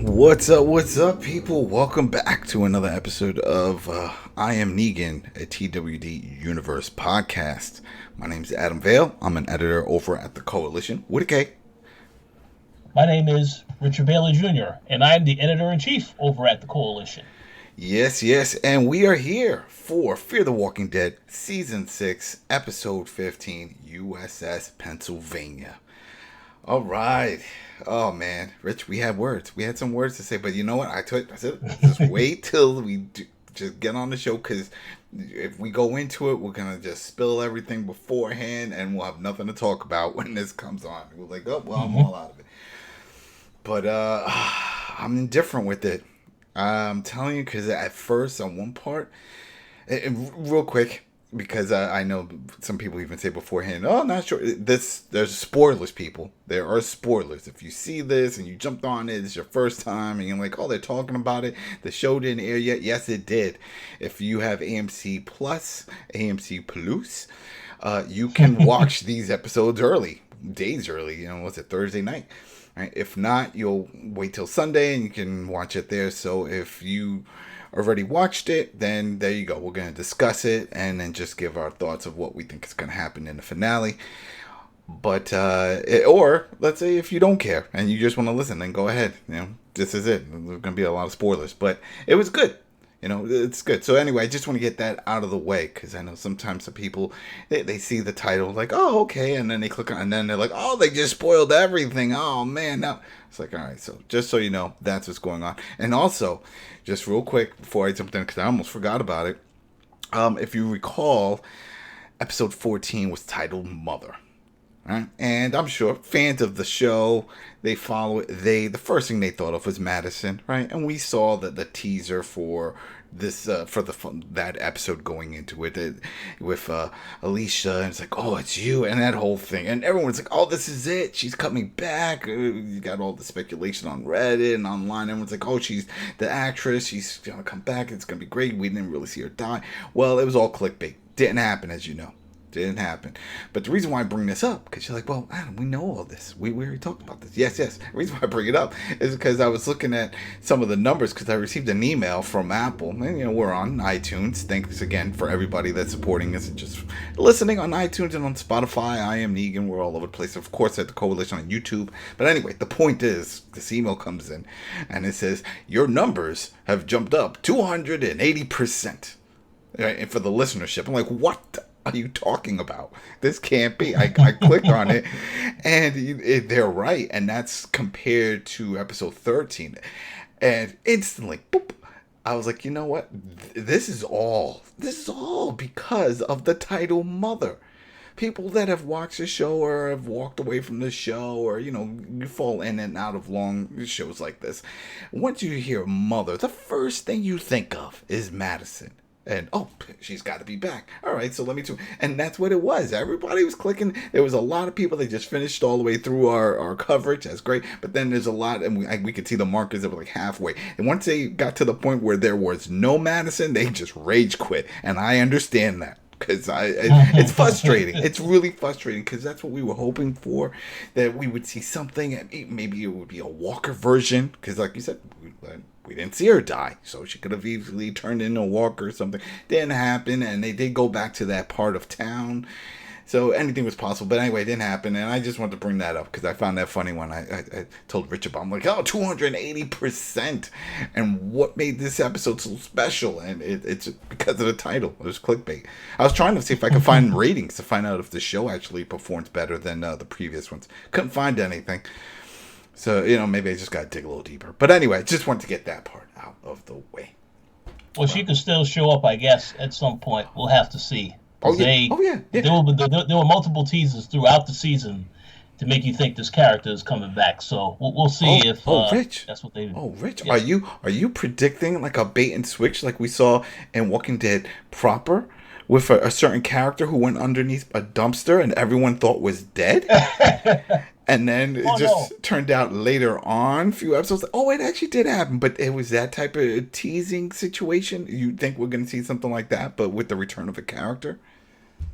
What's up, people? Welcome back to another episode of I Am Negan, a TWD Universe podcast. My name's Adam Vale. I'm an editor over at the Koalition with a K. My name is Richard Bailey Jr., and I'm the editor-in-chief over at the Koalition. Yes, and we are here for Fear the Walking Dead, Season 6, Episode 15, USS Pennsylvania. All right. Oh, man. Rich, we had words. We had some words to say, but you know what? I said, just wait till we just get on the show, because if we go into it, we're going to just spill everything beforehand, and we'll have nothing to talk about when this comes on. We're like, oh, well, I'm all out of it. But I'm indifferent with it. I'm telling you, because at first, on one part, and real quick, because I know some people even say beforehand, oh, not sure. There's spoilers, people. There are spoilers. If you see this and you jumped on it, it's your first time, and you're like, oh, they're talking about it. The show didn't air yet. Yes, it did. If you have AMC Plus, you can watch these episodes early, days early. What's it, Thursday night? Right? If not, you'll wait till Sunday and you can watch it there. So if you already watched it, then there you go. We're going to discuss it and then just give our thoughts of what we think is going to happen in the finale. But, or let's say if you don't care and you just want to listen, then go ahead. This is it. There's going to be a lot of spoilers, but it was good. It's good. So anyway, I just want to get that out of the way, because I know sometimes the people, they see the title like, oh, okay, and then they click on, and then they're like, oh, they just spoiled everything. Oh, man. Now it's like, all right, so just so you know, that's what's going on. And also, just real quick before I jumped in, because I almost forgot about it, if you recall, episode 14 was titled Mother. Right? And I'm sure fans of the show, they follow it. The first thing they thought of was Madison, right? And we saw the teaser for this that episode going into it with Alicia, and it's like, oh, it's you, and that whole thing, and everyone's like, oh, this is it. She's coming back. You got all the speculation on Reddit and online. Everyone's like, oh, she's the actress. She's gonna come back. It's gonna be great. We didn't really see her die. Well, it was all clickbait. Didn't happen, as you know. Didn't happen. But the reason why I bring this up, because you're like, well, Adam, we know all this. We already talked about this. Yes. The reason why I bring it up is because I was looking at some of the numbers, because I received an email from Apple. And, we're on iTunes. Thanks again for everybody that's supporting us and just listening on iTunes and on Spotify. I Am Negan. We're all over the place. Of course, at the Koalition on YouTube. But anyway, the point is, this email comes in and it says, your numbers have jumped up 280%. Right? And for the listenership. I'm like, what are you talking about? This can't be. I clicked on it, and they're right, and that's compared to episode 13, and instantly, boop, I was like, you know what? This is all because of the title Mother. People that have watched the show or have walked away from the show, or you fall in and out of long shows like this. Once you hear Mother, the first thing you think of is Madison. And, oh, she's got to be back. All right, so let me do. And that's what it was. Everybody was clicking. There was a lot of people that just finished all the way through our coverage. That's great. But then there's a lot, and we could see the markers that were like halfway. And once they got to the point where there was no Madison, they just rage quit. And I understand that. Because it's frustrating. It's really frustrating, because that's what we were hoping for, that we would see something. Maybe it would be a Walker version, because like you said, we didn't see her die, so she could have easily turned into a Walker or something. Didn't happen, and they did go back to that part of town. So anything was possible. But anyway, it didn't happen, and I just wanted to bring that up because I found that funny when I told Rich about it. I'm like, oh, 280%. And what made this episode so special? And it's because of the title. It was clickbait. I was trying to see if I could find ratings to find out if the show actually performs better than the previous ones. Couldn't find anything. So, maybe I just got to dig a little deeper. But anyway, just wanted to get that part out of the way. Well, she could still show up, I guess, at some point. We'll have to see. Yeah. There were multiple teasers throughout the season to make you think this character is coming back. So we'll see if Rich. That's what they do. Oh, Rich, yeah. Are you predicting like a bait and switch like we saw in Walking Dead proper? With a certain character who went underneath a dumpster and everyone thought was dead? And then it turned out later on, a few episodes, oh, it actually did happen. But it was that type of teasing situation. You think we're going to see something like that, but with the return of a character?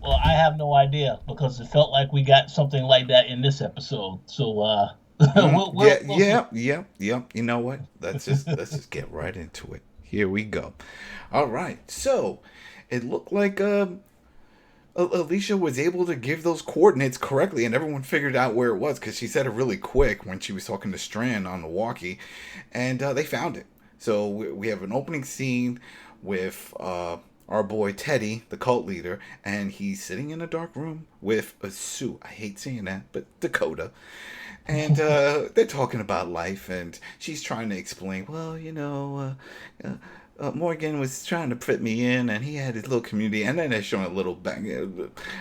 Well, I have no idea, because it felt like we got something like that in this episode. So Yeah, We'll see. yeah, yeah, yeah. You know what? Let's just get right into it. Here we go. All right. So it looked like Alicia was able to give those coordinates correctly, and everyone figured out where it was because she said it really quick when she was talking to Strand on the walkie, and they found it. So we have an opening scene with our boy Teddy, the cult leader, and he's sitting in a dark room with a Sue. I hate saying that, but Dakota. And they're talking about life, and she's trying to explain, well, Morgan was trying to fit me in, and he had his little community, and then they're showing a little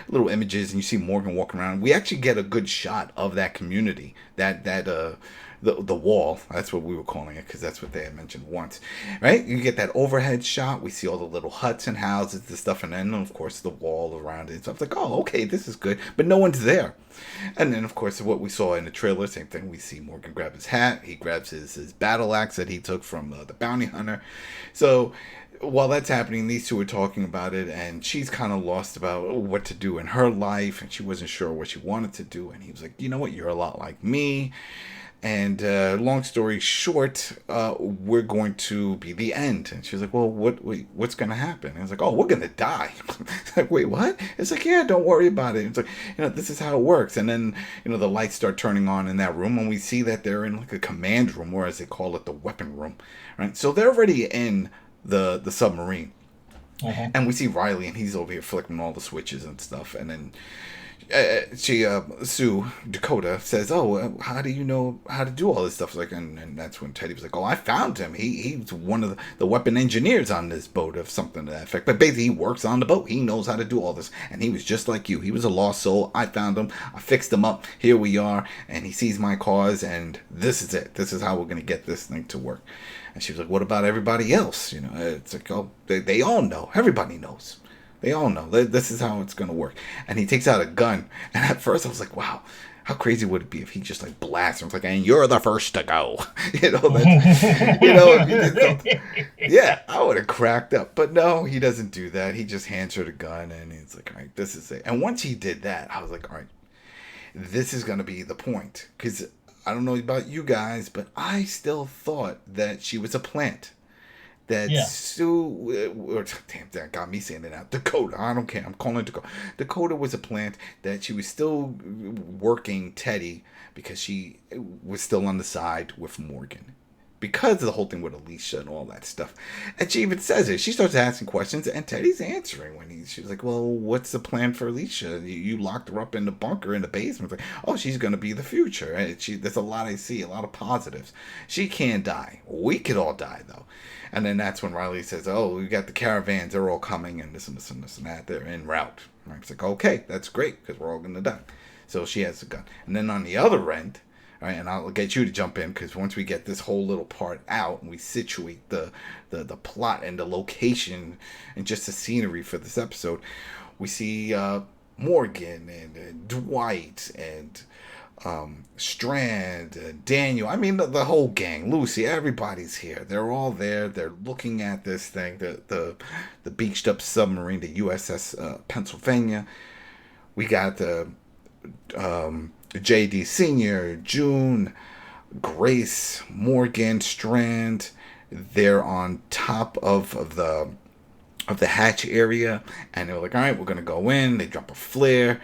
little images, and you see Morgan walking around. We actually get a good shot of that community, the wall. That's what we were calling it because that's what they had mentioned once, right? You get that overhead shot. We see all the little huts and houses and stuff, and then of course the wall around it. So I was like, oh, okay, this is good, but no one's there. And then of course what we saw in the trailer, same thing. We see Morgan grab his hat. He grabs his battle axe that he took from the bounty hunter. So while that's happening, these two are talking about it, and she's kind of lost about what to do in her life, and she wasn't sure what she wanted to do. And he was like, you know what, you're a lot like me. And long story short, we're going to be the end. And she was like, well, what's going to happen? And I was like, oh, we're going to die. It's like, wait, what? It's like, yeah, don't worry about it. It's like, this is how it works. And then, the lights start turning on in that room, and we see that they're in like a command room, or as they call it, the weapon room. Right? So they're already in the submarine. Uh-huh. And we see Riley, and he's over here flicking all the switches and stuff. And then Sue, Dakota, says, oh, how do you know how to do all this stuff? Like, and that's when Teddy was like, oh, I found him. He's one of the weapon engineers on this boat, of something to that effect. But basically, he works on the boat. He knows how to do all this. And he was just like you. He was a lost soul. I found him. I fixed him up. Here we are. And he sees my cause. And this is it. This is how we're going to get this thing to work. And she was like, what about everybody else? It's like, oh, they all know. Everybody knows. They all know this is how it's going to work. And he takes out a gun. And at first I was like, wow, how crazy would it be if he just like blasts him? It's like, and you're the first to go. Yeah, I would have cracked up. But no, he doesn't do that. He just hands her the gun, and he's like, all right, this is it. And once he did that, I was like, all right, this is going to be the point. Because I don't know about you guys, but I still thought that she was a plant. That Sue, or damn, that got me saying it out. Dakota, I don't care. I'm calling it Dakota. Dakota was a plant, that she was still working Teddy because she was still on the side with Morgan. Because of the whole thing with Alicia and all that stuff. And she even says it. She starts asking questions, and Teddy's answering she was like, well, what's the plan for Alicia? You locked her up in the bunker in the basement. It's like, oh, she's going to be the future. And there's a lot I see, a lot of positives. She can't die. We could all die, though. And then that's when Riley says, oh, we got the caravans. They're all coming, and this and this and this and that. They're en route. And it's like, okay, that's great, because we're all going to die. So she has a gun. And then on the other end, all right, and I'll get you to jump in, because once we get this whole little part out and we situate the plot and the location and just the scenery for this episode, we see Morgan and Dwight and Strand, Daniel. I mean, the whole gang, Lucy, everybody's here. They're all there. They're looking at this thing, the beached up submarine, the USS Pennsylvania. We got the JD Senior, June, Grace, Morgan, Strand. They're on top of the hatch area, and they're like, all right, we're gonna go in. They drop a flare.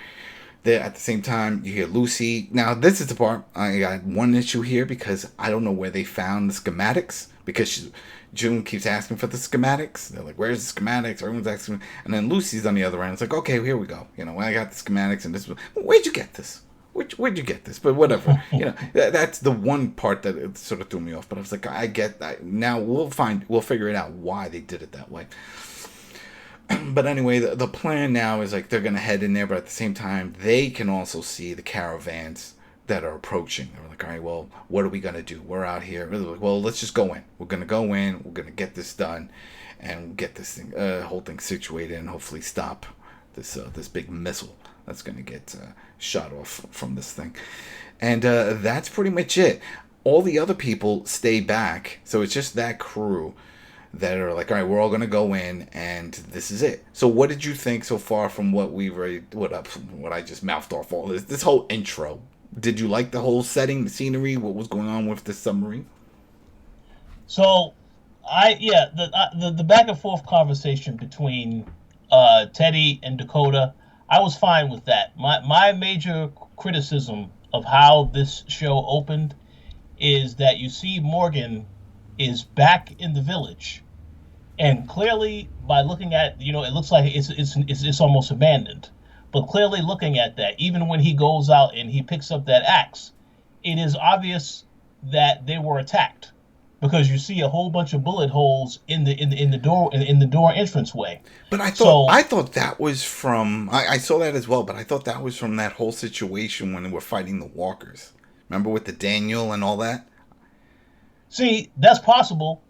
There at the same time, you hear Lucy. Now, this is the part I got one issue here, because I don't know where they found the schematics, because June keeps asking for the schematics. They're like, where's the schematics? Everyone's asking. And then Lucy's on the other end. It's like, okay, here we go. I got the schematics, and this. Where'd you get this? Where'd you get this? But whatever. That's the one part that it sort of threw me off. But I was like, I get that. Now we'll figure it out why they did it that way. But anyway, the plan now is like they're going to head in there, but at the same time, they can also see the caravans that are approaching. They're like, all right, well, what are we going to do? We're out here. Like, well, let's just go in. We're going to go in. We're going to get this done and get this thing, whole thing situated, and hopefully stop this big missile that's going to get shot off from this thing. And that's pretty much it. All the other people stay back, so it's just that crew that are like, all right, we're all going to go in, and this is it. So what did you think so far from what we've already, what I just mouthed off all this whole intro? Did you like the whole setting, the scenery, what was going on with the submarine? So, the back and forth conversation between Teddy and Dakota, I was fine with that. My major criticism of how this show opened is that you see Morgan is back in the village, and clearly by looking at, it looks like it's almost abandoned. But clearly looking at that, even when he goes out and he picks up that axe, it is obvious that they were attacked because you see a whole bunch of bullet holes in the door in the door entranceway. But So I thought that was from I saw that as well, but I thought that was from that whole situation when they were fighting the walkers. Remember with the Daniel and all that? see, that's possible.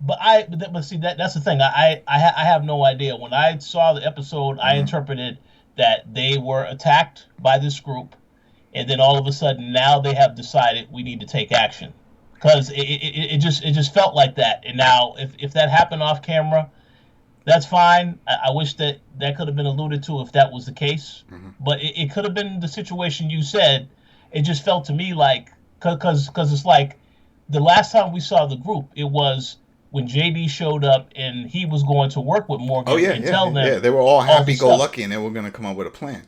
But see, that's the thing. I have no idea. When I saw the episode, I Mm-hmm. interpreted that they were attacked by this group, and then all of a sudden now they have decided we need to take action because it just felt like that. And now if that happened off camera, that's fine. I wish that could have been alluded to if that was the case, Mm-hmm. but it could have been the situation you said. It just felt to me like because it's like the last time we saw the group, it was when JD showed up and he was going to work with Oh Morgan yeah, and yeah, tell them yeah. They were all all the happy go stuff. lucky, and they were going to come up with a plan.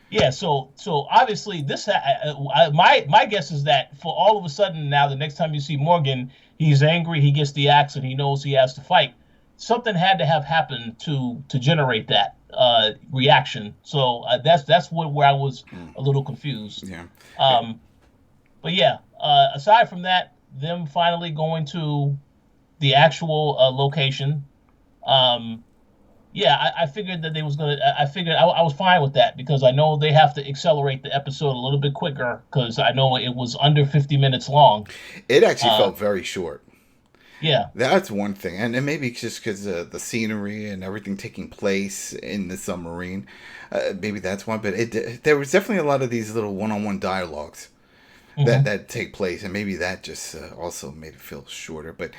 Yeah, so obviously my guess is that for all of a sudden now the next time you see Morgan, he's angry, he gets the axe, and he knows he has to fight. Something had to have happened to generate that reaction. So that's where I was a little confused. Yeah. But yeah, aside from that, them finally going to the actual location. Um, yeah, I figured that they was gonna. I figured I was fine with that because I know they have to accelerate the episode a little bit quicker because I know it was under 50 minutes long. It actually Uh, felt very short. yeah, That's one thing, and maybe it's just because the scenery and everything taking place in the submarine. Maybe that's one, but there was definitely a lot of these little one-on-one dialogues hmm that take place, and maybe that just also made it feel shorter. But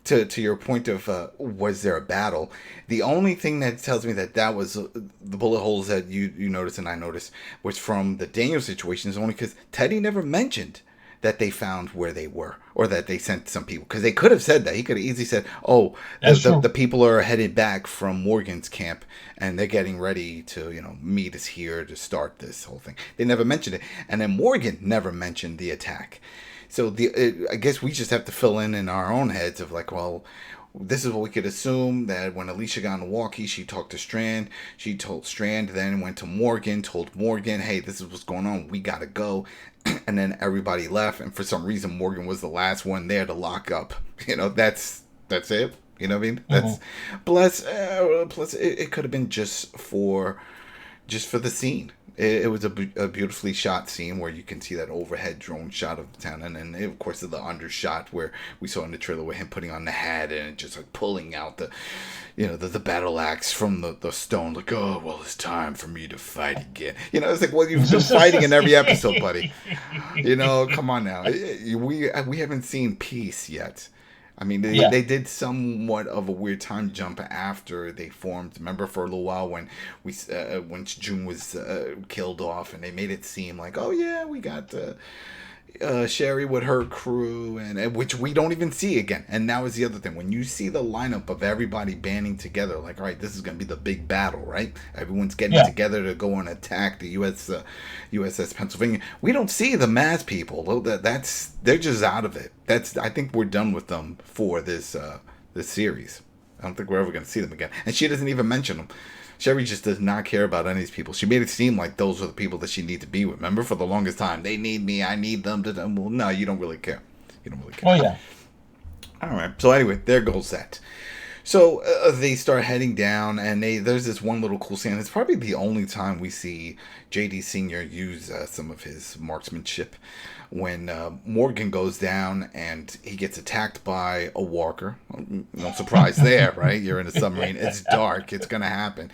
to your point of was there a battle? The only thing that tells me that that was the bullet holes that you noticed and I noticed was from the Daniel situation is only because Teddy never mentioned that they found where they were or that they sent some people because they could have said that he could have easily said, oh, that's the true. people are headed back from Morgan's camp and they're getting ready to meet us here to start this whole thing. They never mentioned it, and then Morgan never mentioned the attack. So I guess we just have to fill in our own heads of like, well, this is what we could assume that when Alicia got on the walkie, she talked to Strand. She told Strand, then went to Morgan, told Morgan, hey, this is what's going on. We got to go. And then everybody left. And for some reason, Morgan was the last one there to lock up. That's it. You know what I mean? hmm That's plus it could have been just for the scene. It was a beautifully shot scene where you can see that overhead drone shot of the town, and then of course the undershot where we saw in the trailer with him putting on the hat and just like pulling out the battle axe from the stone, like, oh well, it's time for me to fight again. It's like, well, you've been fighting in every episode, buddy. Come on now. We haven't seen peace yet. I mean, yeah, they did somewhat of a weird time jump after they formed. Remember for a little while when June was killed off, and they made it seem like, oh yeah, we got Sherry with her crew, and which we don't even see again. And that was the other thing. When you see the lineup of everybody banding together, like, all right, this is going to be the big battle, right? Everyone's getting yeah. together to go and attack the USS Pennsylvania. We don't see the mass people. They're just out of it. I think we're done with them for this series. I don't think we're ever going to see them again. And she doesn't even mention them. Sherry just does not care about any of these people. She made it seem like those are the people that she needs to be with. Remember, for the longest time, they need me, I need them. Well, no, you don't really care. You don't really care. Oh yeah. All right. So anyway, there goes that. So they start heading down, and there's this one little cool scene. It's probably the only time we see JD Senior use some of his marksmanship. When Morgan goes down and he gets attacked by a walker. No surprise there, right? You're in a submarine. It's dark. It's gonna happen.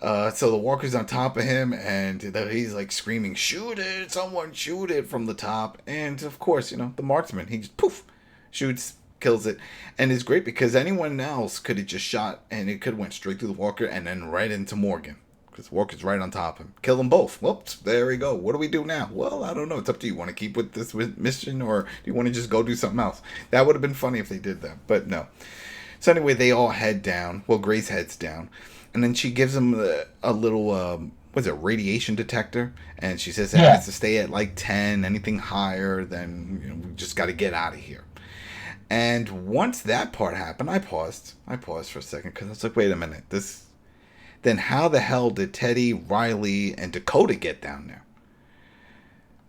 So the walker's on top of him, and he's like screaming, "Shoot it! Someone shoot it!" from the top. And of course, the marksman, he just poof, shoots, kills it, and it's great because anyone else could have just shot, and it could have went straight through the walker and then right into Morgan. because Walker's right on top of him. Kill them both. Whoops, there we go. What do we do now? Well, I don't know. It's up to you. Want to keep with this mission, or do you want to just go do something else? That would have been funny if they did that, but no. So anyway, they all head down. Well, Grace heads down, and then she gives them a little radiation detector, and she says it has to stay at like 10. Anything higher, then we just got to get out of here. And once that part happened, I paused for a second, because I was like, wait a minute, then how the hell did Teddy, Riley, and Dakota get down there?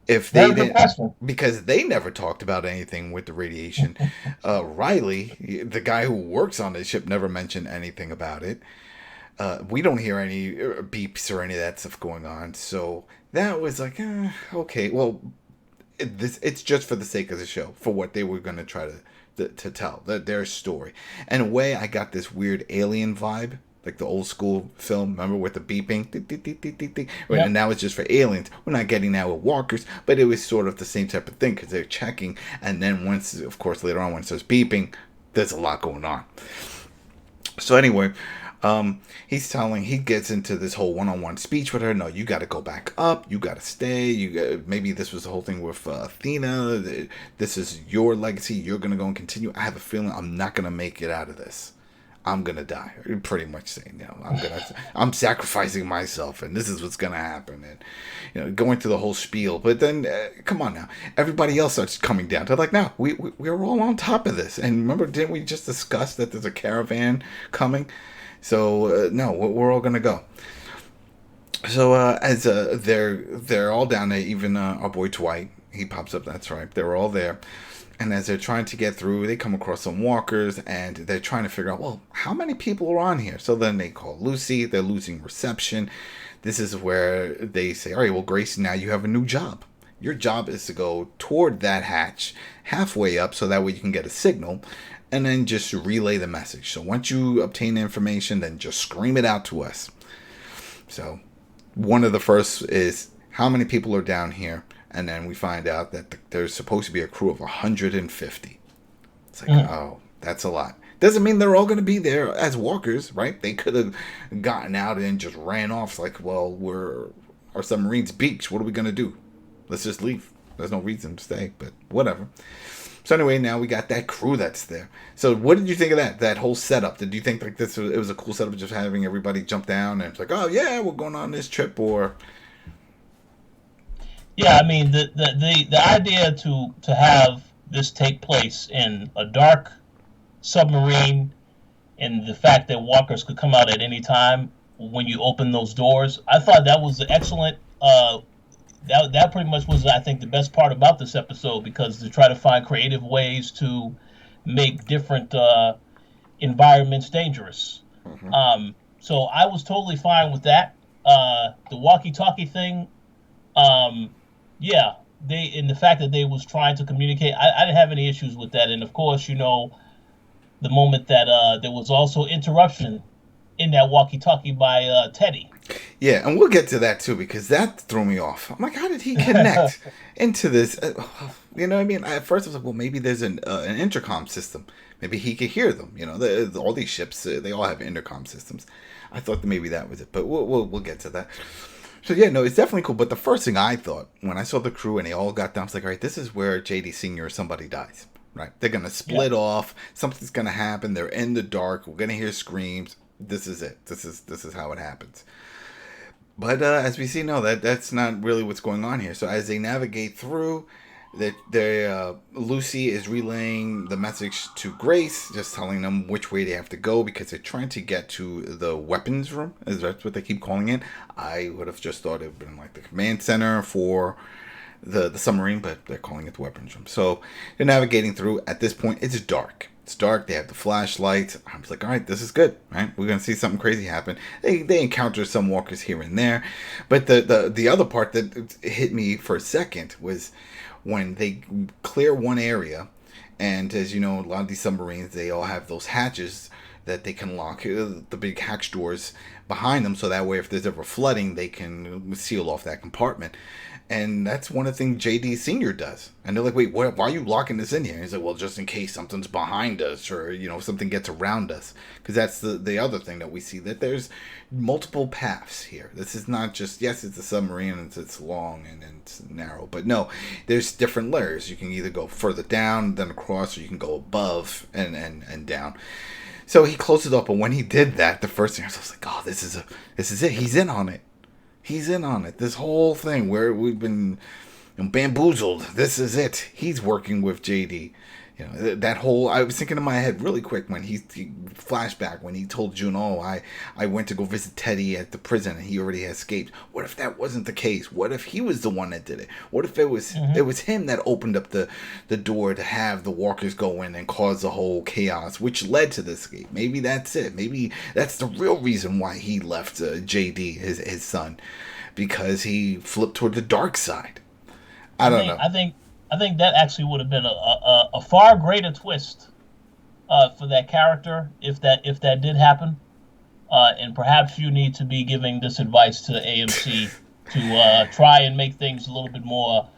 If they didn't, because they never talked about anything with the radiation. Riley, the guy who works on the ship, never mentioned anything about it. We don't hear any beeps or any of that stuff going on. So that was like, okay, well, it's just for the sake of the show, for what they were going to try to tell their story. In a way, I got this weird Alien vibe, like the old school film, remember, with the beeping, yep. And now it's just for aliens. We're not getting that with walkers, but it was sort of the same type of thing, because they're checking, and then once, of course, later on when it starts beeping, there's a lot going on. So anyway, he gets into this whole one-on-one speech with her. No, you got to go back up. You got to stay. Maybe this was the whole thing with Athena. This is your legacy. You're going to go and continue. I have a feeling I'm not going to make it out of this. I'm going to die. You're pretty much saying, I'm sacrificing myself, and this is what's going to happen. And, going through the whole spiel. But then, come on now. Everybody else starts coming down. They're like, no, we're all on top of this. And remember, didn't we just discuss that there's a caravan coming? So, no, we're all going to go. So, as they're all down there, even our boy Dwight, he pops up, that's right. They're all there. And as they're trying to get through, they come across some walkers, and they're trying to figure out, well, how many people are on here? So then they call Lucy. They're losing reception. This is where they say, all right, well, Grace, now you have a new job. Your job is to go toward that hatch halfway up, so that way you can get a signal, and then just relay the message. So once you obtain the information, then just scream it out to us. So one of the first is, how many people are down here? And then we find out that there's supposed to be a crew of 150. It's like, oh, that's a lot. Doesn't mean they're all going to be there as walkers, right? They could have gotten out and just ran off. It's like, well, our submarine's beached. What are we going to do? Let's just leave. There's no reason to stay, but whatever. So anyway, now we got that crew that's there. So what did you think of that whole setup? Did you think like it was a cool setup, just having everybody jump down and it's like, oh yeah, we're going on this trip? Or yeah, I mean the idea to have this take place in a dark submarine, and the fact that walkers could come out at any time when you open those doors, I thought that was excellent. That pretty much was, I think, the best part about this episode, because to try to find creative ways to make different environments dangerous. Mm-hmm. So I was totally fine with that. The walkie-talkie thing, yeah, the fact that they was trying to communicate, I didn't have any issues with that. And of course, the moment that there was also interruption in that walkie-talkie by Teddy. Yeah, and we'll get to that too, because that threw me off. I'm like, how did he connect into this? You know what I mean? At first I was like, well, maybe there's an intercom system. Maybe he could hear them. All these ships, they all have intercom systems. I thought that maybe that was it, but we'll get to that. So yeah, no, it's definitely cool. But the first thing I thought when I saw the crew and they all got down, I was like, all right, this is where JD Sr. or somebody dies. Right? They're gonna split off. Something's gonna happen. They're in the dark. We're gonna hear screams. This is it. This is how it happens. But as we see, no, that's not really what's going on here. So as they navigate through, Lucy is relaying the message to Grace, just telling them which way they have to go, because they're trying to get to the weapons room. Is that what they keep calling it? I would have just thought it would have been like the command center for the submarine, but they're calling it the weapons room. So they're navigating through. At this point, it's dark. It's dark. They have the flashlights. I was like, all right, this is good. Right? We're going to see something crazy happen. They encounter some walkers here and there. But the other part that hit me for a second was when they clear one area. And as you know, a lot of these submarines, they all have those hatches that they can lock the big hatch doors behind them, so that way if there's ever flooding, they can seal off that compartment. And that's one of the things JD Sr. does. And they're like, wait, why are you locking this in here? And he's like, well, just in case something's behind us or, something gets around us. Because that's the other thing that we see, that there's multiple paths here. This is not just, yes, it's a submarine and it's long and it's narrow. But no, there's different layers. You can either go further down, then across, or you can go above and down. So he closed it up. And when he did that, the first thing I was like, oh, this is it. He's in on it. He's in on it. This whole thing where we've been bamboozled. This is it. He's working with JD. That whole... I was thinking in my head really quick when he flashback when he told June, I went to go visit Teddy at the prison and he already escaped. What if that wasn't the case? What if he was the one that did it? What if it was him that opened up the door to have the walkers go in and cause the whole chaos, which led to this escape? Maybe that's it. Maybe that's the real reason why he left JD, his son, because he flipped toward the dark side. I don't know. I think that actually would have been a far greater twist for that character if that did happen. And perhaps you need to be giving this advice to AMC to try and make things a little bit more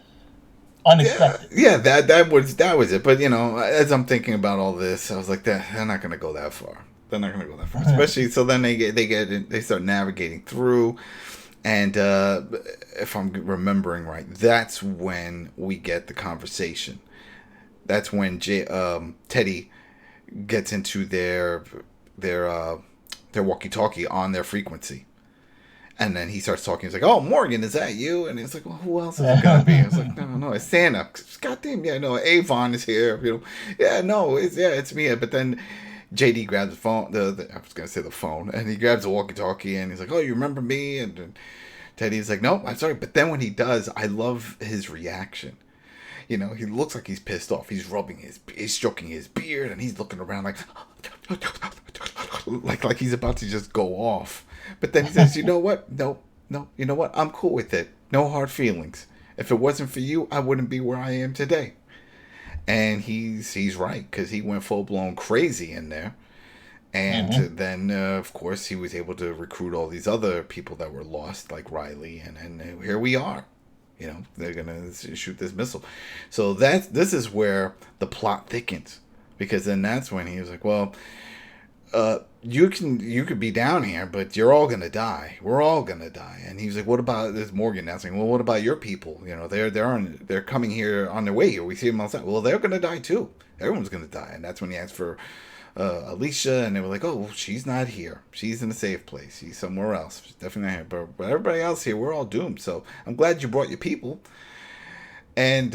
unexpected. Yeah, that was it. But as I'm thinking about all this, I was like, they're not going to go that far. They're not going to go that far, especially. So then they start navigating through. And if I'm remembering right, that's when we get the conversation. That's when Teddy gets into their walkie-talkie on their frequency. And then he starts talking. He's like, "Oh, Morgan, is that you?" And he's like, "Well, who else is it gonna be?" I was like, "No, it's Santa." Goddamn, yeah, no, Avon is here. Yeah, no, it's me. But then JD grabs the phone. I was gonna say the phone, and he grabs the walkie-talkie, and he's like, "Oh, you remember me?" And Teddy's like, "No, I'm sorry." But then when he does, I love his reaction. He looks like he's pissed off. He's he's stroking his beard, and he's looking around like he's about to just go off. But then he says, "You know what? No, you know what? I'm cool with it. No hard feelings. If it wasn't for you, I wouldn't be where I am today." And he's right, because he went full-blown crazy in there. And then, of course, he was able to recruit all these other people that were lost, like Riley, and here we are. They're going to shoot this missile. So this is where the plot thickens, because then that's when he was like, well, you could be down here, but you're all going to die. We're all going to die. And he was like, what about this Morgan now saying, well, what about your people? They're coming here on their way here. We see them outside. Well, they're going to die too. Everyone's going to die. And that's when he asked for Alicia, and they were like, "Oh, she's not here. She's in a safe place. She's somewhere else. She's definitely not here. But everybody else here, we're all doomed. So I'm glad you brought your people." And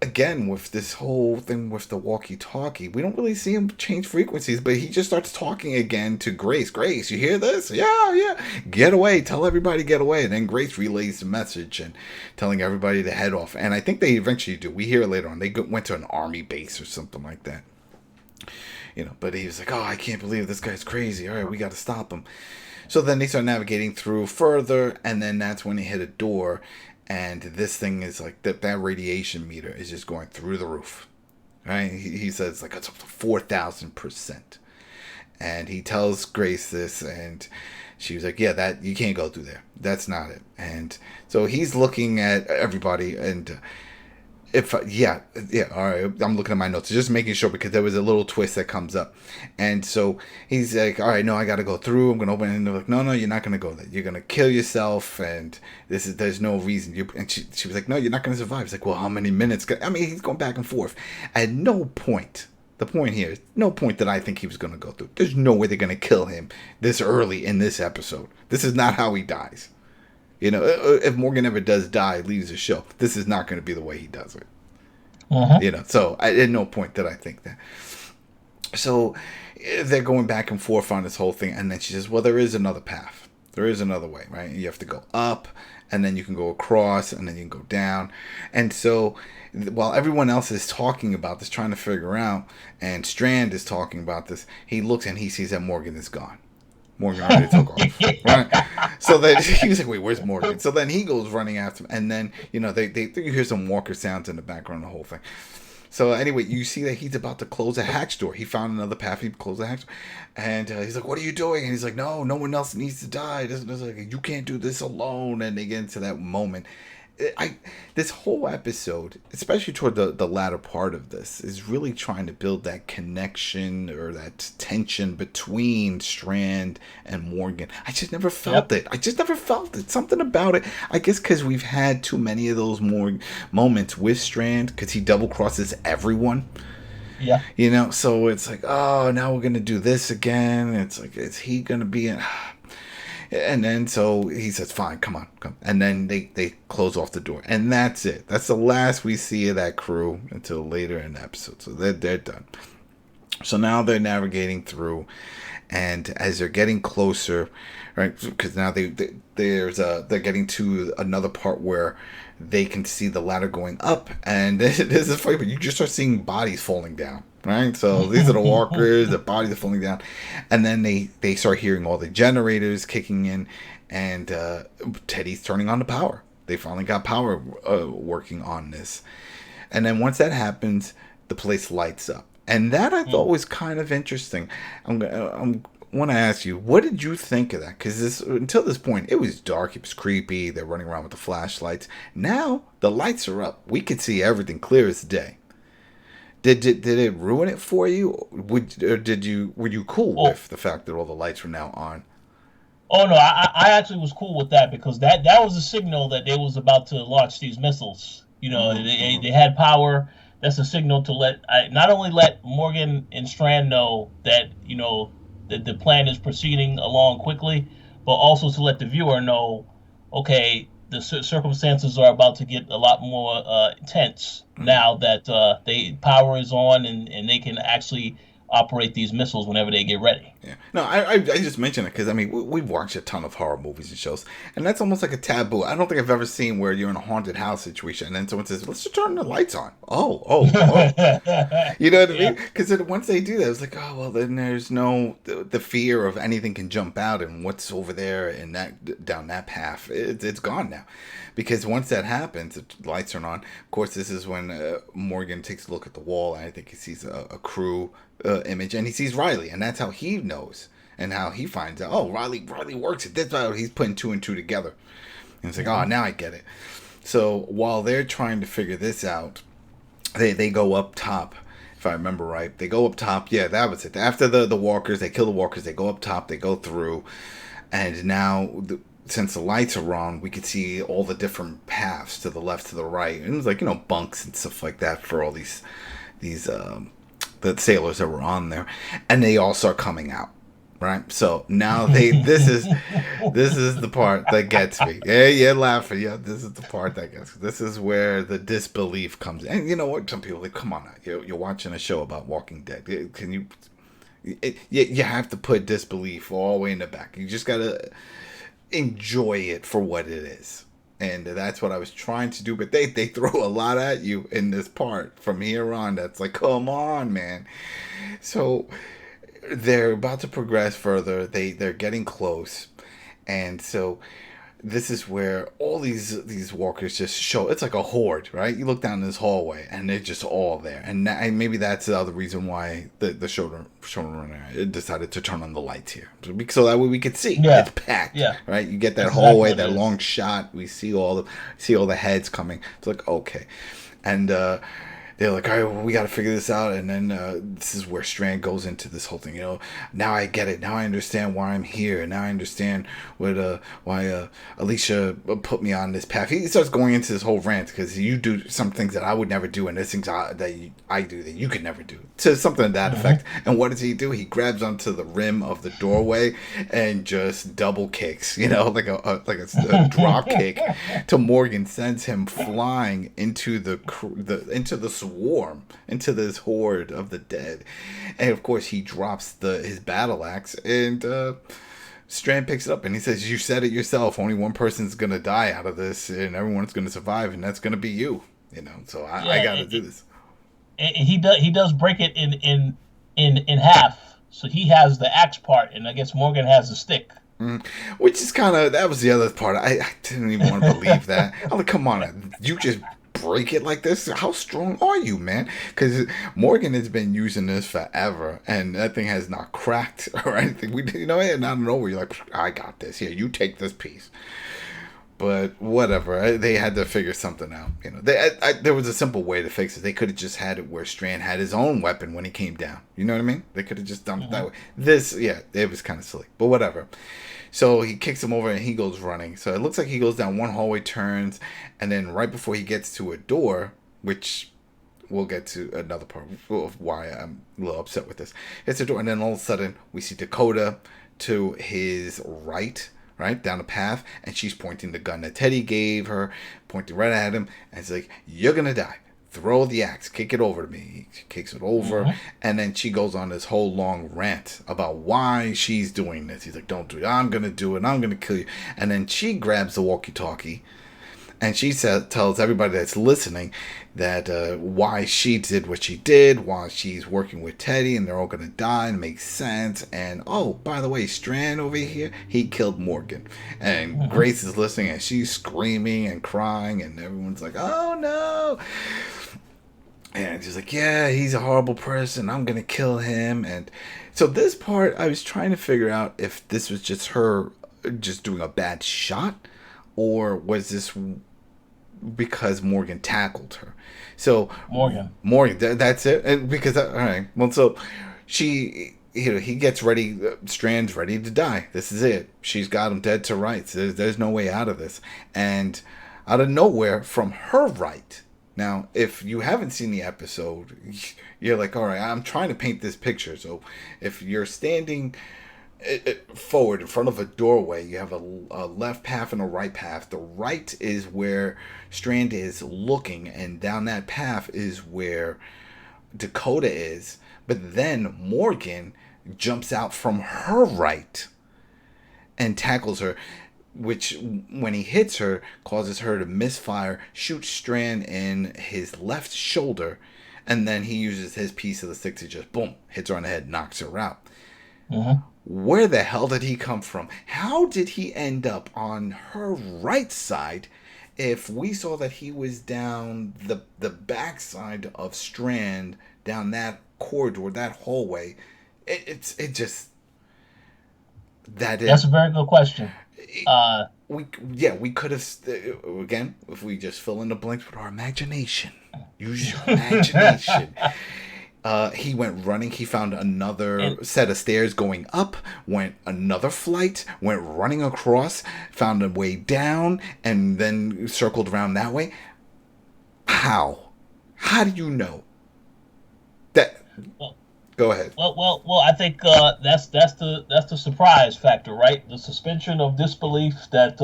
again, with this whole thing with the walkie-talkie, we don't really see him change frequencies, but he just starts talking again to Grace. "Grace, you hear this? Yeah. Get away. Tell everybody get away." And then Grace relays the message and telling everybody to head off. And I think they eventually do. We hear it later on. They went to an army base or something like that. But he was like, "Oh, I can't believe this guy's crazy. All right, we got to stop him." So then they start navigating through further, and then that's when they hit a door, and this thing is like, that radiation meter is just going through the roof. Right? He says, like, it's up to 4,000%. And he tells Grace this, and she was like, "Yeah, that you can't go through there. That's not it." And so he's looking at everybody, and all right, I'm looking at my notes, just making sure, because there was a little twist that comes up. And so he's like, "All right, no, I got to go through. I'm going to open it." And they're like, "No, you're not going to go there. You're going to kill yourself, and there's no reason." And she was like, "No, you're not going to survive." He's like, "Well, how many minutes?" I mean, he's going back and forth. At no point, the point here is, no point that I think he was going to go through. There's no way they're going to kill him this early in this episode. This is not how he dies. If Morgan ever does die, leaves the show, this is not going to be the way he does it. So at no point did I think that. So they're going back and forth on this whole thing, and then she says, "Well, there is another path. There is another way, right? You have to go up, and then you can go across, and then you can go down." And so while everyone else is talking about this, trying to figure out, and Strand is talking about this, he looks and he sees that Morgan is gone. Morgan already took off, right? So then he was like, "Wait, where's Morgan?" So then he goes running after him, and then you hear some walker sounds in the background, the whole thing. So anyway, you see that he's about to close a hatch door. He found another path. He closed the hatch door. And he's like, what are you doing? And he's like, no one else needs to die. Like, you can't do this alone. And they get into that moment. This whole episode, especially toward the latter part of this, is really trying to build that connection or that tension between Strand and Morgan. I just never felt it. I just never felt it. Something about it. I guess because we've had too many of those more moments with Strand, because he double crosses everyone. Yeah. You know, so it's like, oh, now we're gonna do this again. It's like, is he gonna be in? And then so he says, fine, come on. And then they close off the door. And that's it. That's the last we see of that crew until later in the episode. So they're done. So now they're navigating through. And as they're getting closer, right, because now they're getting to another part where they can see the ladder going up. And this is funny, but you just start seeing bodies falling down. Right, so these are the walkers. The bodies are falling down, and then they start hearing all the generators kicking in, and Teddy's turning on the power. They finally got power working on this, and then once that happens, the place lights up, and that I thought was kind of interesting. I want to ask you, what did you think of that? Because until this point, it was dark, it was creepy. They're running around with the flashlights. Now the lights are up. We could see everything clear as day. Did it ruin it for you? Were you cool with the fact that all the lights were now on? Oh no, I actually was cool with that, because that was a signal that they was about to launch these missiles. You know, they had power. That's a signal to not only let Morgan and Strand know that, you know, that the plan is proceeding along quickly, but also to let the viewer know, okay, the circumstances are about to get a lot more intense now that power is on, and they can actually operate these missiles whenever they get ready. Yeah. No, I just mentioned it because, I mean, we've watched a ton of horror movies and shows, and that's almost like a taboo. I don't think I've ever seen where you're in a haunted house situation and then someone says, let's just turn the lights on. Oh. You know what I mean? Because once they do that, it's like, oh, well, then there's no, the fear of anything can jump out and what's over there and that down that path. It's gone now. Because once that happens, the lights are on. Of course, this is when Morgan takes a look at the wall, and I think he sees a crew image, and he sees Riley, and that's how he knows, and how he finds out, oh, Riley works at this. He's putting two and two together. And it's like, oh, now I get it. So while they're trying to figure this out, they go up top. If I remember right, they go up top. Yeah, that was it. After the walkers, they kill the walkers. They go up top. They go through, and now since the lights are on, we could see all the different paths to the left, to the right. And it was like, you know, bunks and stuff like that for all these the sailors that were on there, and they all start coming out. Right, so now this is the part that gets me. Yeah, you're laughing. Yeah, this is the part that gets me. This is where the disbelief comes in. And you know what? Some people are like, come on, you're watching a show about Walking Dead. Can you? You have to put disbelief all the way in the back. You just gotta enjoy it for what it is. And that's what I was trying to do, but they throw a lot at you in this part from here on. That's like, come on, man. So they're about to progress further. They're getting close, and so this is where all these walkers just show. It's like a horde, right? You look down this hallway, and they're just all there. And maybe that's the other reason why the showrunner decided to turn on the lights here, so that way we could see. Yeah. It's packed. Yeah. Right. You get that hallway, that long shot. We see all the heads coming. It's like, okay, and they're like, all right, well, we got to figure this out. And then this is where Strand goes into this whole thing. You know, now I get it. Now I understand why I'm here. Now I understand why Alicia put me on this path. He starts going into this whole rant because you do some things that I would never do, and there's things that I do that you could never do. So something to that effect. And what does he do? He grabs onto the rim of the doorway and just double kicks. You know, like a drop kick to Morgan, sends him flying into the swarm, into this horde of the dead. And of course he drops his battle axe, and Strand picks it up and he says, you said it yourself, only one person's gonna die out of this and everyone's gonna survive, and that's gonna be you. You know, so I gotta do this. He does break it in half, so he has the axe part, and I guess Morgan has the stick. Which is kind of, that was the other part. I didn't even want to believe that. I'm like, come on, you just break it like this? How strong are you, man? Because Morgan has been using this forever, and that thing has not cracked or anything. And out of nowhere, you're like, I got this. Here, you take this piece. But whatever, they had to figure something out. There was a simple way to fix it. They could have just had it where Strand had his own weapon when he came down. You know what I mean? They could have just done it that way. It was kind of silly, but whatever. So he kicks him over and he goes running. So it looks like he goes down one hallway, turns, and then right before he gets to a door, which we'll get to another part of why I'm a little upset with this. It's a door, and then all of a sudden we see Dakota to his right down the path, and she's pointing the gun that Teddy gave her, pointing right at him, and it's like, you're gonna die. Throw the axe, kick it over to me. She kicks it over, and then she goes on this whole long rant about why she's doing this. He's like, don't do it. I'm gonna do it. I'm gonna kill you. And then she grabs the walkie-talkie, and she tells everybody that's listening that why she did what she did, why she's working with Teddy, and they're all gonna die, and it makes sense. And oh, by the way, Strand over here, he killed Morgan. And Grace is listening, and she's screaming and crying, and everyone's like, oh no. And she's like, yeah, he's a horrible person. I'm going to kill him. And so this part, I was trying to figure out if this was just her just doing a bad shot, or was this because Morgan tackled her? So Morgan, that's it. And because, all right, well, so he gets ready. Strand's ready to die. This is it. She's got him dead to rights. There's no way out of this. And out of nowhere, from her right. Now, if you haven't seen the episode, you're like, all right, I'm trying to paint this picture. So if you're standing forward in front of a doorway, you have a left path and a right path. The right is where Strand is looking, and down that path is where Dakota is. But then Morgan jumps out from her right and tackles her, which, when he hits her, causes her to misfire, shoot Strand in his left shoulder, and then he uses his piece of the stick to just, boom, hits her on the head, knocks her out. Where the hell did he come from? How did he end up on her right side if we saw that he was down the backside of Strand, down that corridor, that hallway? That's a very good question. We could have, again, if we just fill in the blanks with our imagination. Use your imagination. He went running. He found another set of stairs going up, went another flight, went running across, found a way down, and then circled around that way. How? How do you know? Go ahead. Well. I think that's the surprise factor, right? The suspension of disbelief that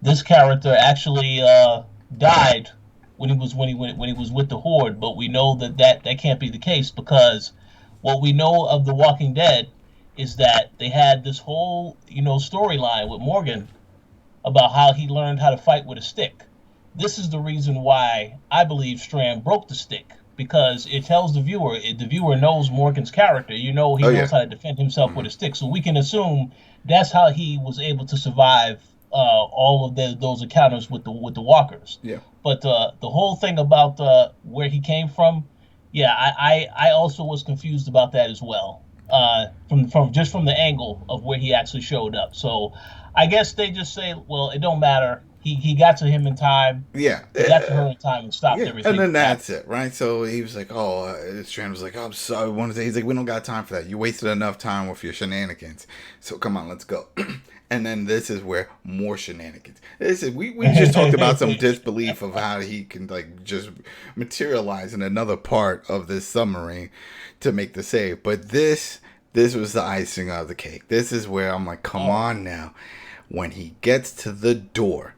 this character actually died when he was with the Horde. But we know that can't be the case, because what we know of The Walking Dead is that they had this whole storyline with Morgan about how he learned how to fight with a stick. This is the reason why I believe Strand broke the stick. Because it tells the viewer knows Morgan's character. He knows how to defend himself with a stick. So we can assume that's how he was able to survive all of those encounters with the walkers. Yeah. But the whole thing about where he came from, I also was confused about that as well. From the angle of where he actually showed up. So I guess they just say, well, it don't matter. He got to him in time. Yeah. He got to her in time and stopped everything. And then that's it, right? So he was like, Strand was like, oh, I'm sorry. He's like, we don't got time for that. You wasted enough time with your shenanigans. So come on, let's go. And then this is where more shenanigans. We just talked about some disbelief of how he can just materialize in another part of this submarine to make the save. But this was the icing on the cake. This is where I'm like, come on now. When he gets to the door,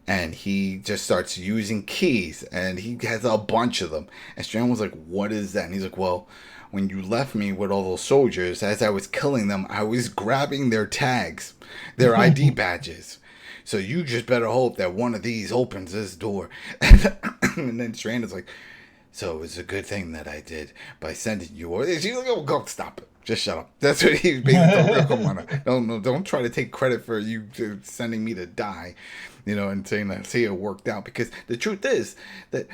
and he just starts using keys, and he has a bunch of them. And Strand was like, what is that? And he's like, well, when you left me with all those soldiers, as I was killing them, I was grabbing their tags, their ID badges. So you just better hope that one of these opens this door. And then Strand is like, so it was a good thing that I did by sending you. She's like, oh, go, stop it. Just shut up. That's what he basically told. Come on, don't try to take credit for you sending me to die, and saying that it worked out. Because the truth is that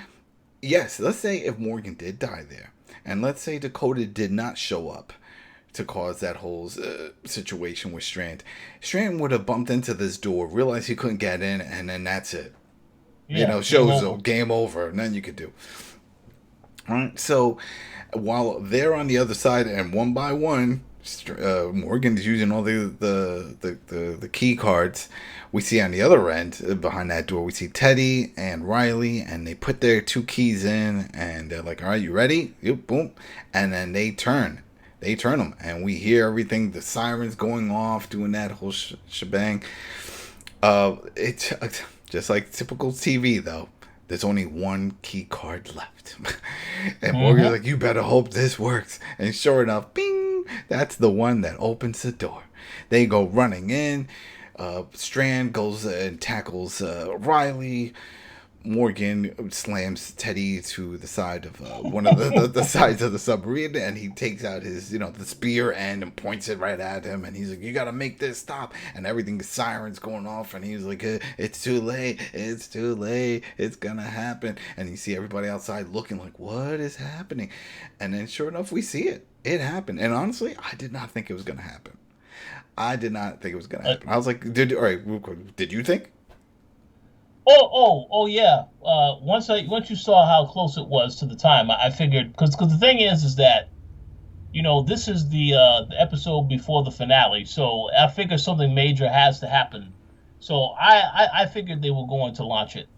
yes, let's say if Morgan did die there, and let's say Dakota did not show up to cause that whole situation with Strand. Strand would have bumped into this door, realized he couldn't get in, and then that's it. Yeah, Show's game over. Nothing you could do. All right, so while they're on the other side, and one by one, Morgan's using all the key cards. We see on the other end, behind that door, we see Teddy and Riley, and they put their 2 keys in, and they're like, all right, you ready? Yep, boom. And then they turn them, and we hear everything, the sirens going off, doing that whole shebang. It's just like typical TV, though. There's only 1 key card left. And Morgan's like, you better hope this works. And sure enough, bing, that's the one that opens the door. They go running in. Strand goes and tackles Riley. Morgan slams Teddy to the side of one of the sides of the submarine, and he takes out his, the spear end and points it right at him, and he's like, you gotta make this stop, and everything, sirens going off, and he's like, it's too late, it's gonna happen, and you see everybody outside looking like, what is happening? And then sure enough, we see it happened, and honestly, I did not think it was gonna happen. I was like, did you think? Oh, yeah. Once you saw how close it was to the time, I figured, because the thing is that, this is the episode before the finale, so I figured something major has to happen. So I figured they were going to launch it.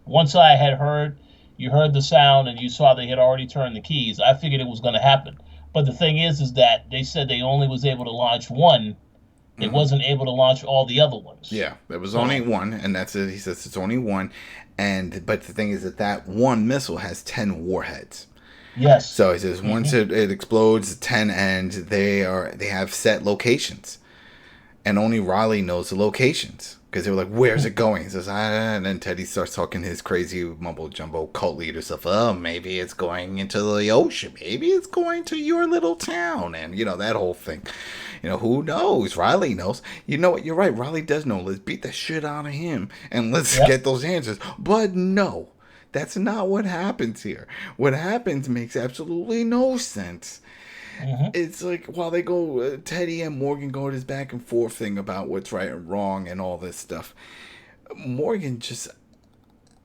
Once you heard the sound and you saw they had already turned the keys, I figured it was going to happen. But the thing is that they said they only was able to launch one. It wasn't able to launch all the other ones. Yeah, there was only one, and that's it. He says it's only one, but the thing is that one missile has 10 warheads. Yes. So he says once it explodes, 10, and they have set locations, and only Riley knows the locations because they were like, "Where's it going?" He says, and then Teddy starts talking his crazy mumbo jumbo cult leader stuff. Oh, maybe it's going into the ocean. Maybe it's going to your little town, and that whole thing. Who knows? Riley knows. You know what? You're right. Riley does know. Let's beat the shit out of him and let's get those answers. But no, that's not what happens here. What happens makes absolutely no sense. It's like while they go, Teddy and Morgan go this back and forth thing about what's right and wrong and all this stuff. Morgan just,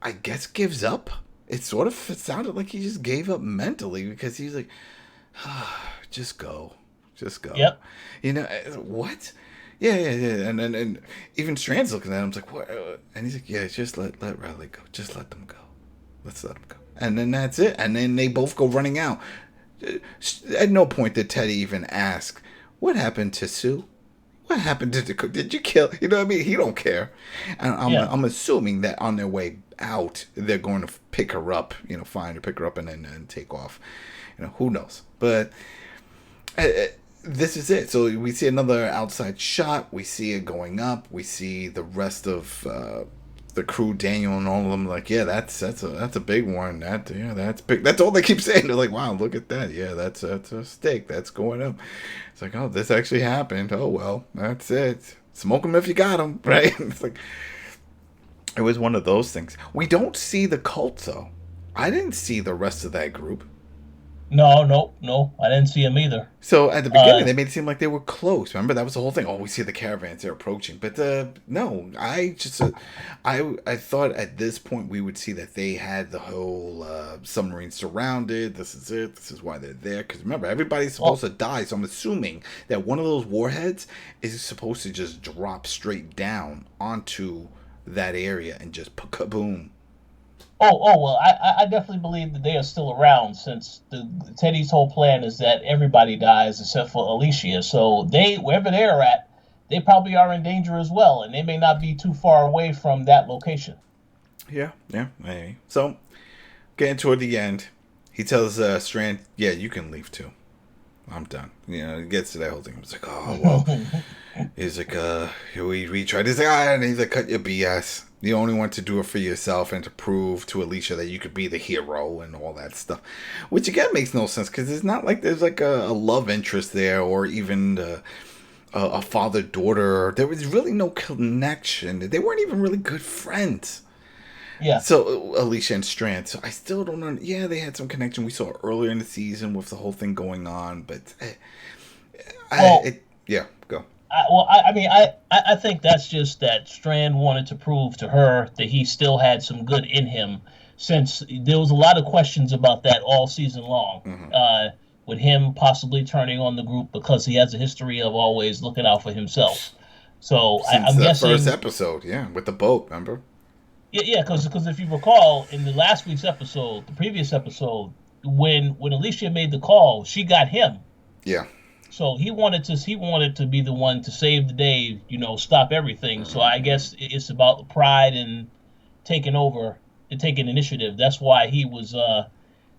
I guess, gives up. It sounded like he just gave up mentally because he's like, just go. Yep. What? Yeah. And even Strand's looking at him, like, what? And he's like, yeah, just let Riley go. Just let them go. Let's let them go. And then that's it. And then they both go running out. At no point did Teddy even ask, what happened to Sue? What happened to Dakota? Did you kill? You know what I mean? He don't care. And I'm assuming that on their way out, they're going to pick her up, find her, pick her up, and then take off. Who knows? But this is it. So we see another outside shot. We see it going up. We see the rest of the crew, Daniel and all of them, like, yeah, that's a big one. That's big. That's all they keep saying. They're like, wow, look at that. Yeah, that's a stake. That's going up. It's like, oh, this actually happened. Oh, well, that's it. Smoke them if you got them, right? It's like, it was one of those things. We don't see the cult, though. I didn't see the rest of that group. No, I didn't see him either. So at the beginning, they made it seem like they were close. Remember, that was the whole thing. Oh, we see the caravans; they're approaching. But no, I thought at this point we would see that they had the whole submarine surrounded. This is it. This is why they're there. Because remember, everybody's supposed to die. So I'm assuming that one of those warheads is supposed to just drop straight down onto that area and just kaboom. Oh, well, I definitely believe that they are still around since Teddy's whole plan is that everybody dies except for Alicia. So wherever they're at, they probably are in danger as well, and they may not be too far away from that location. Yeah, maybe. So, getting toward the end, he tells Strand, yeah, you can leave too. I'm done. He gets to that whole thing. He's like, oh, well. He's like, we tried. He's like, and he's like, cut your BS. You only want to do it for yourself and to prove to Alicia that you could be the hero and all that stuff. Which, again, makes no sense because it's not like there's like a love interest there or even a father-daughter. There was really no connection. They weren't even really good friends. Yeah. So, Alicia and Strand. So, I still don't know. Yeah, they had some connection we saw earlier in the season with the whole thing going on. But, yeah, go. I think that's just that Strand wanted to prove to her that he still had some good in him, since there was a lot of questions about that all season long. Mm-hmm. With him possibly turning on the group because he has a history of always looking out for himself. So Since I'm the guessing first episode, yeah, with the boat, remember? yeah, because if you recall in the last week's episode, the previous episode, when Alicia made the call, she got him. Yeah. So he wanted to be the one to save the day, stop everything. So I guess it's about the pride and taking over and taking initiative. That's why he was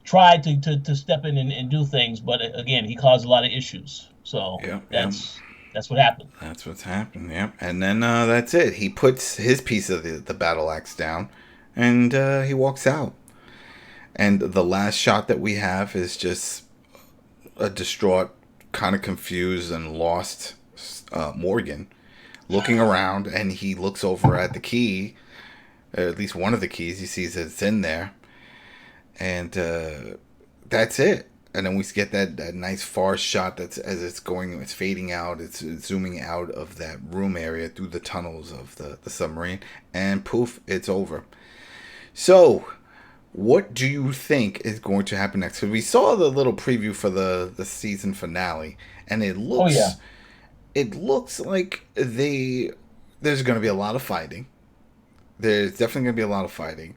tried to step in and do things, but again, he caused a lot of issues. So that's what happened. That's what's happened. Yeah, and then that's it. He puts his piece of the battle axe down, and he walks out. And the last shot that we have is just a distraught, kind of confused and lost Morgan looking around, and he looks over at the key, or at least one of the keys. He sees that it's in there, and that's it. And then we get that nice far shot that's as it's fading out, it's zooming out of that room area through the tunnels of the submarine, and poof, it's over. So, what do you think is going to happen next? Because we saw the little preview for the season finale, and it looks like there's going to be a lot of fighting. There's definitely going to be a lot of fighting.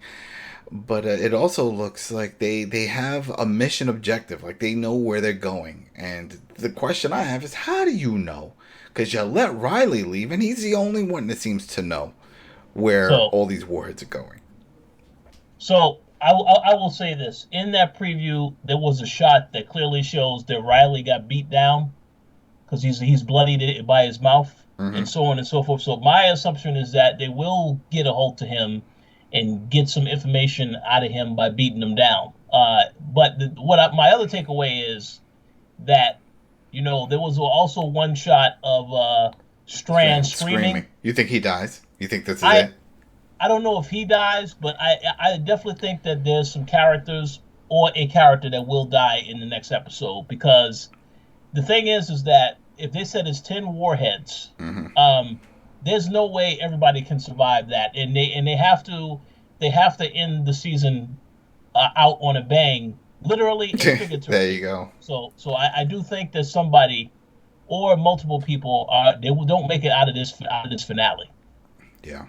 But it also looks like they have a mission objective. Like, they know where they're going. And the question I have is, how do you know? Because you let Riley leave, and he's the only one that seems to know where all these warheads are going. So, I will say this. In that preview, there was a shot that clearly shows that Riley got beat down because he's bloodied by his mouth, and so on and so forth. So my assumption is that they will get a hold to him and get some information out of him by beating him down. But my other takeaway is that, there was also one shot of Strand screaming. You think he dies? You think this is it? I don't know if he dies, but I definitely think that there's some characters or a character that will die in the next episode, because the thing is that if they said it's 10 warheads, there's no way everybody can survive that, and they have to end the season out on a bang, literally and figuratively. There you go. So I do think that somebody or multiple people don't make it out of this finale. Yeah.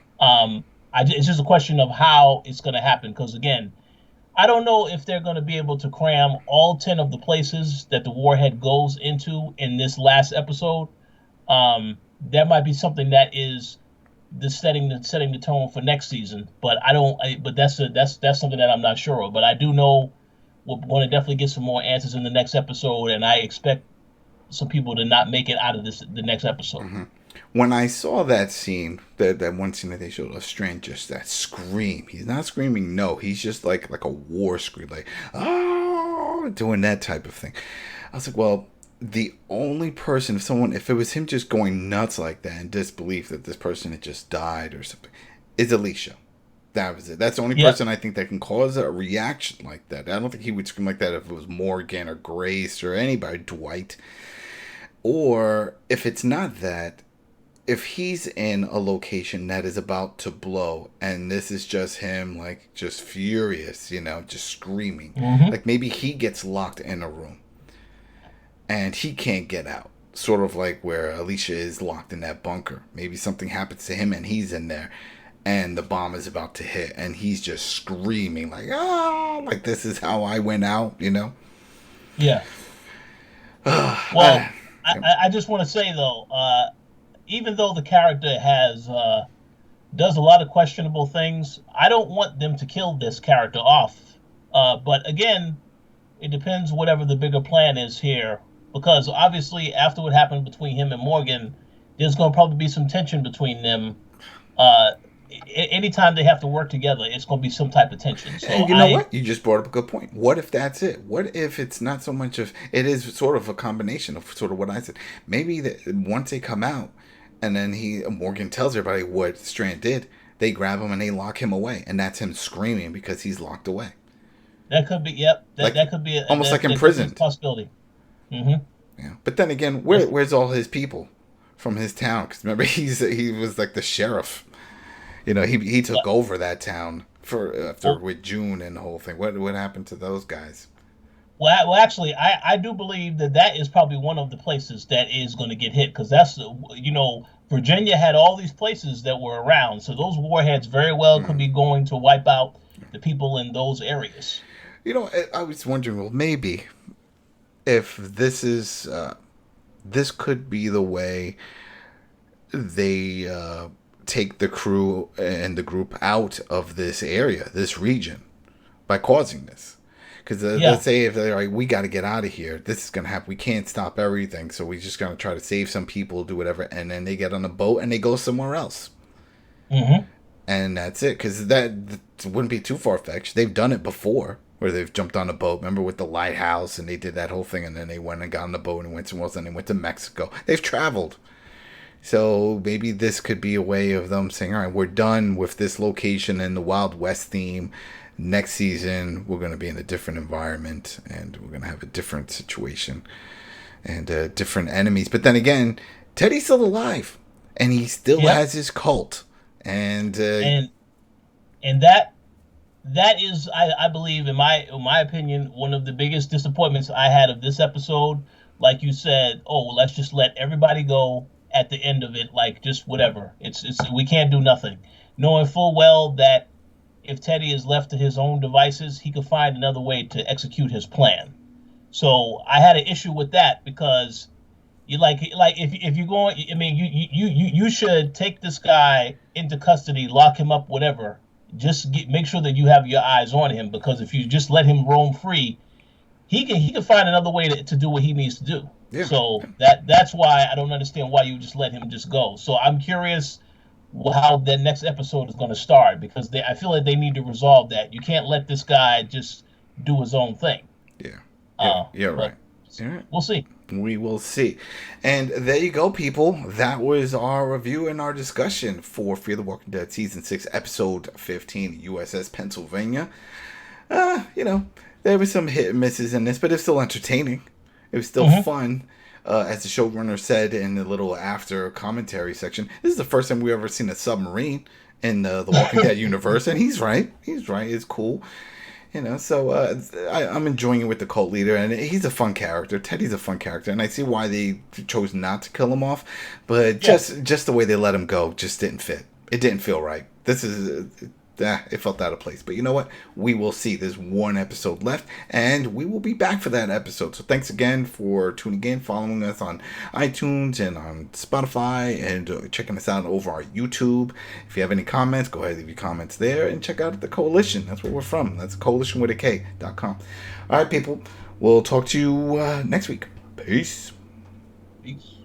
It's just a question of how it's going to happen, because again, I don't know if they're going to be able to cram all 10 of the places that the warhead goes into in this last episode. That might be something that is setting the tone for next season, but but that's something that I'm not sure of. But I do know we're going to definitely get some more answers in the next episode, and I expect some people to not make it out of the next episode. When I saw that scene, that one scene that they showed of Strand, just that scream. He's not screaming, no. He's just like a war scream, like, oh, doing that type of thing. I was like, well, the only person, if it was him just going nuts like that in disbelief that this person had just died or something, is Alicia. That was it. That's the only person I think that can cause a reaction like that. I don't think he would scream like that if it was Morgan or Grace or anybody, Dwight. Or if it's not that, if he's in a location that is about to blow and this is just him, like, just furious, just screaming. Like, maybe he gets locked in a room and he can't get out. Sort of like where Alicia is locked in that bunker. Maybe something happens to him and he's in there and the bomb is about to hit and he's just screaming like, oh, like, this is how I went out, Yeah. Well, I just want to say, though, even though the character does a lot of questionable things, I don't want them to kill this character off. But again, it depends whatever the bigger plan is here, because obviously after what happened between him and Morgan, there's going to probably be some tension between them anytime they have to work together, it's going to be some type of tension. So And you know what? You just brought up a good point. What if that's it? What if it's not so much of it is sort of a combination of sort of what I said. Maybe that once they come out, and then Morgan tells everybody what Strand did, they grab him and they lock him away, and that's him screaming because he's locked away. that could be, yep, Like that could be almost like that could be a imprisoned. possibility. Mm-hmm. Yeah. But then again, where's all his people from his town? Because remember, he was like the sheriff. He took over that town for after with June and the whole thing. What happened to those guys? Well, actually, I do believe that is probably one of the places that is going to get hit because that's, Virginia had all these places that were around. So those warheads very well could be going to wipe out the people in those areas. I was wondering, well, maybe if this could be the way they take the crew and the group out of this area, this region, by causing this. Because let's say if they're like, we got to get out of here, this is going to happen. We can't stop everything, so we're just going to try to save some people, do whatever, and then they get on a boat and they go somewhere else. Mm-hmm. And that's it, because that wouldn't be too far-fetched. They've done it before, where they've jumped on a boat. Remember with the lighthouse, and they did that whole thing, and then they went and got on the boat and went somewhere else, and they went to Mexico. They've traveled. So maybe this could be a way of them saying, all right, we're done with this location and the Wild West theme. Next season, we're going to be in a different environment, and we're going to have a different situation and different enemies. But then again, Teddy's still alive, and he still has his cult. And that is, I believe, in my opinion, one of the biggest disappointments I had of this episode. Like you said, let's just let everybody go at the end of it, like just whatever. It's we can't do nothing, knowing full well that if Teddy is left to his own devices, he could find another way to execute his plan. So I had an issue with that because you like if you're going, I mean, you should take this guy into custody, lock him up, whatever. Just make sure that you have your eyes on him, because if you just let him roam free, he can find another way to do what he needs to do. Yeah. So that's why I don't understand why you just let him just go. So I'm curious how the next episode is going to start, because I feel like they need to resolve that. You can't let this guy just do his own thing. Yeah. You're right. We'll see. We will see. And there you go, people. That was our review and our discussion for Fear the Walking Dead Season 6, Episode 15, USS Pennsylvania. There was some hit and misses in this, but it's still entertaining. It was still fun. As the showrunner said in the little after commentary section, this is the first time we've ever seen a submarine in the Walking Dead universe, and he's right. It's cool. So I'm enjoying it with the cult leader, and he's a fun character. Teddy's a fun character, and I see why they chose not to kill him off, but just the way they let him go just didn't fit. It didn't feel right. It felt out of place. But you know what? We will see. There's one episode left, and we will be back for that episode. So thanks again for tuning in, following us on iTunes and on Spotify, and checking us out over our YouTube. If you have any comments, go ahead and leave your comments there, and check out the Koalition. That's where we're from. That's coalitionwithak.com. All right, people. We'll talk to you next week. Peace. Peace.